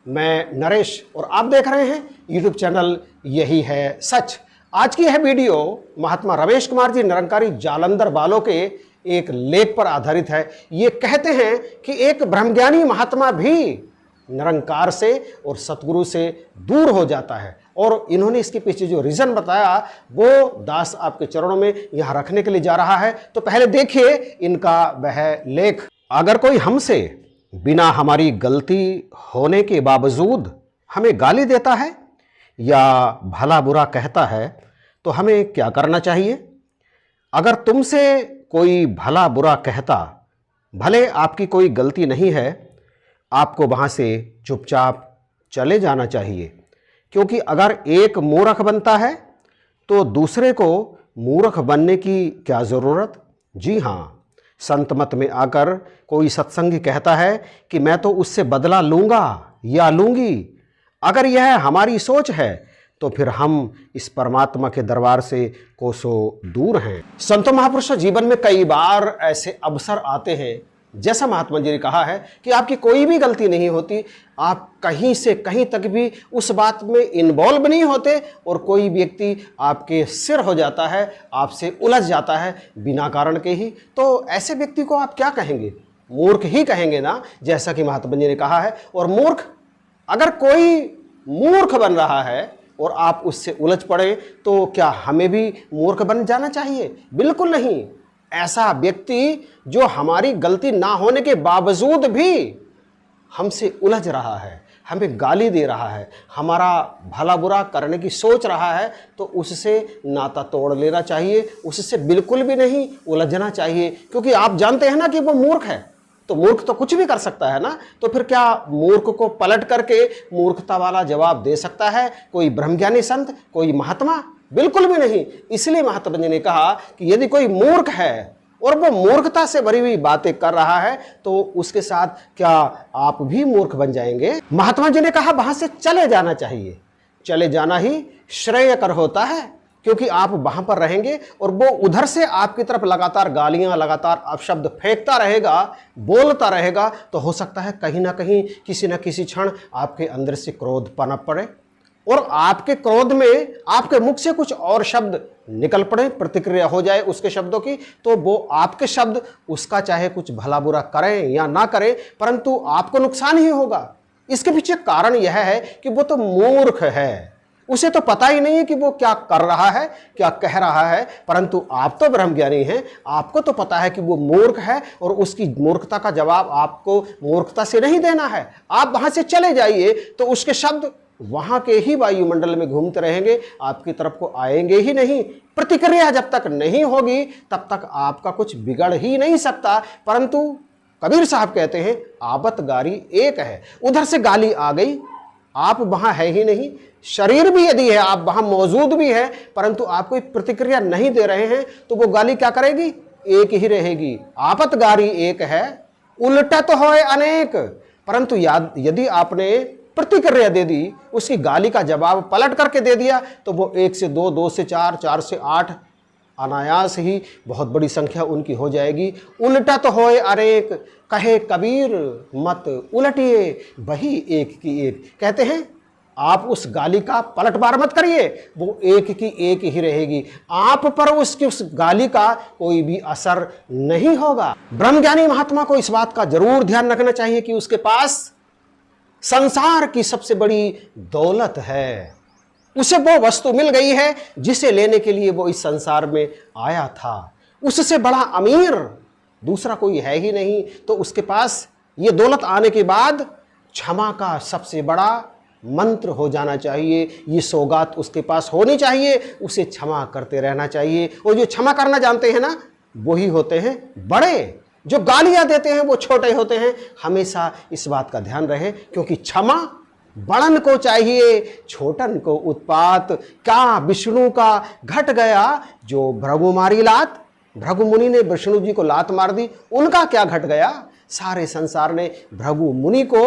मैं नरेश और आप देख रहे हैं यूट्यूब चैनल यही है सच। आज की यह वीडियो महात्मा रमेश कुमार जी निरंकारी जालंधर वालों के एक लेख पर आधारित है। ये कहते हैं कि एक ब्रह्मज्ञानी महात्मा भी निरंकार से और सतगुरु से दूर हो जाता है, और इन्होंने इसके पीछे जो रीजन बताया वो दास आपके चरणों में यहां रखने के लिए जा रहा है। तो पहले देखिए इनका वह लेख। अगर कोई हमसे बिना हमारी गलती होने के बावजूद हमें गाली देता है या भला बुरा कहता है तो हमें क्या करना चाहिए? अगर तुमसे कोई भला बुरा कहता, भले आपकी कोई गलती नहीं है, आपको वहां से चुपचाप चले जाना चाहिए, क्योंकि अगर एक मूर्ख बनता है तो दूसरे को मूर्ख बनने की क्या ज़रूरत? जी हाँ, संत मत में आकर कोई सत्संगी कहता है कि मैं तो उससे बदला लूंगा या लूंगी। अगर यह हमारी सोच है तो फिर हम इस परमात्मा के दरबार से कोसों दूर हैं। संतों महापुरुषों, जीवन में कई बार ऐसे अवसर आते हैं, जैसा महात्मा जी ने कहा है कि आपकी कोई भी गलती नहीं होती, आप कहीं से कहीं तक भी उस बात में इन्वॉल्व नहीं होते, और कोई व्यक्ति आपके सिर हो जाता है, आपसे उलझ जाता है बिना कारण के ही, तो ऐसे व्यक्ति को आप क्या कहेंगे? मूर्ख ही कहेंगे ना, जैसा कि महात्मा जी ने कहा है। और मूर्ख, अगर कोई मूर्ख बन रहा है और आप उससे उलझ पड़े तो क्या हमें भी मूर्ख बन जाना चाहिए? बिल्कुल नहीं। ऐसा व्यक्ति जो हमारी गलती ना होने के बावजूद भी हमसे उलझ रहा है, हमें गाली दे रहा है, हमारा भला बुरा करने की सोच रहा है, तो उससे नाता तोड़ लेना चाहिए, उससे बिल्कुल भी नहीं उलझना चाहिए। क्योंकि आप जानते हैं ना कि वो मूर्ख है, तो मूर्ख तो कुछ भी कर सकता है ना, तो फिर क्या मूर्ख को पलट करके मूर्खता वाला जवाब दे सकता है कोई ब्रह्मज्ञानी संत, कोई महात्मा? बिल्कुल भी नहीं। इसलिए महात्मा जी ने कहा कि यदि कोई मूर्ख है और वो मूर्खता से भरी हुई बातें कर रहा है तो उसके साथ क्या आप भी मूर्ख बन जाएंगे? महात्मा जी ने कहा वहां से चले जाना चाहिए। चले जाना ही श्रेयकर होता है, क्योंकि आप वहां पर रहेंगे और वो उधर से आपकी तरफ लगातार गालियां, लगातार अपशब्द फेंकता रहेगा, बोलता रहेगा, तो हो सकता है कहीं ना कहीं किसी न किसी क्षण आपके अंदर से क्रोध पनप पड़े और आपके क्रोध में आपके मुख से कुछ और शब्द निकल पड़े, प्रतिक्रिया हो जाए उसके शब्दों की, तो वो आपके शब्द उसका चाहे कुछ भला बुरा करें या ना करें, परंतु आपको नुकसान ही होगा। इसके पीछे कारण यह है कि वो तो मूर्ख है, उसे तो पता ही नहीं है कि वो क्या कर रहा है, क्या कह रहा है। परंतु आप तो ब्रह्मज्ञानी हैं, आपको तो पता है कि वो मूर्ख है और उसकी मूर्खता का जवाब आपको मूर्खता से नहीं देना है। आप वहां से चले जाइए तो उसके शब्द वहां के ही वायुमंडल में घूमते रहेंगे, आपकी तरफ को आएंगे ही नहीं। प्रतिक्रिया जब तक नहीं होगी तब तक आपका कुछ बिगड़ ही नहीं सकता। परंतु कबीर साहब कहते हैं आबत गारी एक है। उधर से गाली आ गई, आप वहां है ही नहीं, शरीर भी यदि है, आप वहां मौजूद भी है, परंतु आप कोई प्रतिक्रिया नहीं दे रहे हैं, तो वो गाली क्या करेगी? एक ही रहेगी। आपत गारी एक है, उल्टा तो होए अनेक। परंतु यदि आपने प्रतिक्रिया दे दी, उसकी गाली का जवाब पलट करके दे दिया, तो वो 1 से 2, 2 से 4, 4 से 8 अनायास ही बहुत बड़ी संख्या उनकी हो जाएगी। उल्टा तो होए अनेक, कहे कबीर मत उलटिए, वही एक की एक। कहते हैं आप उस गाली का पलटवार मत करिए, वो एक की एक ही रहेगी, आप पर उसकी उस गाली का कोई भी असर नहीं होगा। ब्रह्मज्ञानी महात्मा को इस बात का जरूर ध्यान रखना चाहिए कि उसके पास संसार की सबसे बड़ी दौलत है, उसे वो वस्तु मिल गई है जिसे लेने के लिए वो इस संसार में आया था। उससे बड़ा अमीर दूसरा कोई है ही नहीं। तो उसके पास ये दौलत आने के बाद क्षमा का सबसे बड़ा मंत्र हो जाना चाहिए, ये सौगात उसके पास होनी चाहिए, उसे क्षमा करते रहना चाहिए। और जो क्षमा करना जानते हैं ना, वही होते हैं बड़े। जो गालियां देते हैं वो छोटे होते हैं। हमेशा इस बात का ध्यान रहे, क्योंकि क्षमा बड़न को चाहिए, छोटन को उत्पात। क्या विष्णु का घट गया जो भृगु मारी लात? भृगु मुनि ने विष्णु जी को लात मार दी, उनका क्या घट गया? सारे संसार ने भृगु मुनि को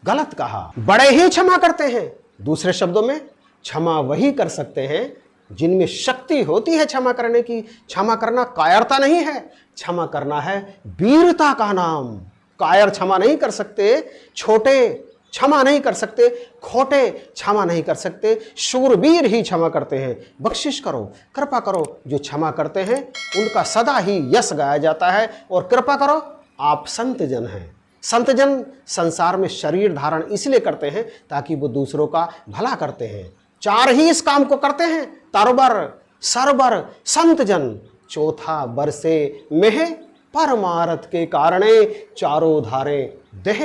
गलत कहा। बड़े ही क्षमा करते हैं। दूसरे शब्दों में क्षमा वही कर सकते हैं जिनमें शक्ति होती है क्षमा करने की। क्षमा करना कायरता नहीं है, क्षमा करना है वीरता का नाम। कायर क्षमा नहीं कर सकते, छोटे क्षमा नहीं कर सकते, खोटे क्षमा नहीं कर सकते, शूरवीर ही क्षमा करते हैं। बख्शिश करो, कृपा करो, जो क्षमा करते हैं उनका सदा ही यश गाया जाता है। और कृपा करो, आप संत जन हैं। संत जन संसार में शरीर धारण इसलिए करते हैं ताकि वो दूसरों का भला करते हैं। चार ही इस काम को करते हैं, तरबर सरबर संत जन। चौथा बरसे मेह परमारथ के कारणे चारों धारे देह।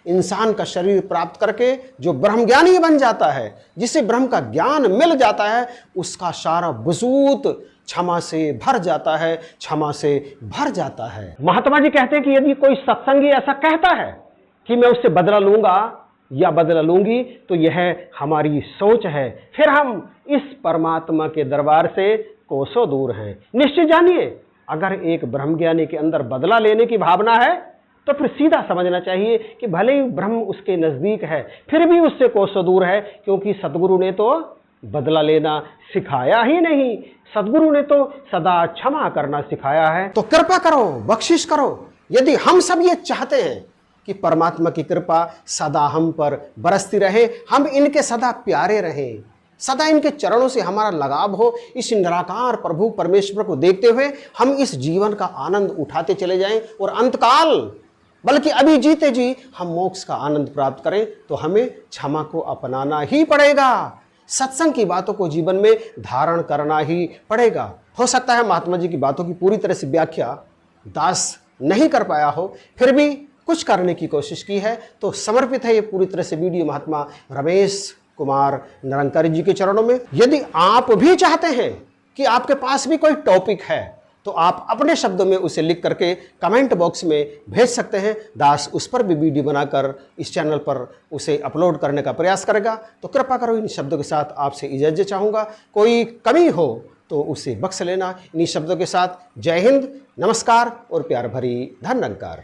इंसान का शरीर प्राप्त करके जो ब्रह्म ज्ञानी बन जाता है, जिसे ब्रह्म का ज्ञान मिल जाता है, उसका सारा वजूद क्षमा से भर जाता है, क्षमा से भर जाता है। महात्मा जी कहते हैं कि यदि कोई सत्संगी ऐसा कहता है कि मैं उससे बदला लूंगा या बदला लूंगी, तो यह हमारी सोच है। फिर हम इस परमात्मा के दरबार से कोसों दूर हैं। निश्चय जानिए, अगर एक ब्रह्मज्ञानी के अंदर बदला लेने की भावना है तो फिर सीधा समझना चाहिए कि भले ही ब्रह्म उसके नजदीक है, फिर भी उससे कोसों दूर है, क्योंकि सदगुरु ने तो बदला लेना सिखाया ही नहीं, सदगुरु ने तो सदा क्षमा करना सिखाया है। तो कृपा करो, बख्शिश करो। यदि हम सब ये चाहते हैं कि परमात्मा की कृपा सदा हम पर बरसती रहे, हम इनके सदा प्यारे रहें, सदा इनके चरणों से हमारा लगाव हो, इस निराकार प्रभु परमेश्वर को देखते हुए हम इस जीवन का आनंद उठाते चले जाएं और अंतकाल, बल्कि अभी जीते जी हम मोक्ष का आनंद प्राप्त करें, तो हमें क्षमा को अपनाना ही पड़ेगा। सत्संग की बातों को जीवन में धारण करना ही पड़ेगा। हो सकता है महात्मा जी की बातों की पूरी तरह से व्याख्या दास नहीं कर पाया हो, फिर भी कुछ करने की कोशिश की है, तो समर्पित है ये पूरी तरह से वीडियो महात्मा रमेश कुमार निरंकारी जी के चरणों में। यदि आप भी चाहते हैं कि आपके पास भी कोई टॉपिक है, तो आप अपने शब्दों में उसे लिख करके कमेंट बॉक्स में भेज सकते हैं। दास उस पर भी वीडियो बनाकर इस चैनल पर उसे अपलोड करने का प्रयास करेगा। तो कृपा करो, इन शब्दों के साथ आपसे इजाज़त चाहूँगा। कोई कमी हो तो उसे बख्श लेना। इन्हीं शब्दों के साथ जय हिंद, नमस्कार और प्यार भरी धन निरंकार।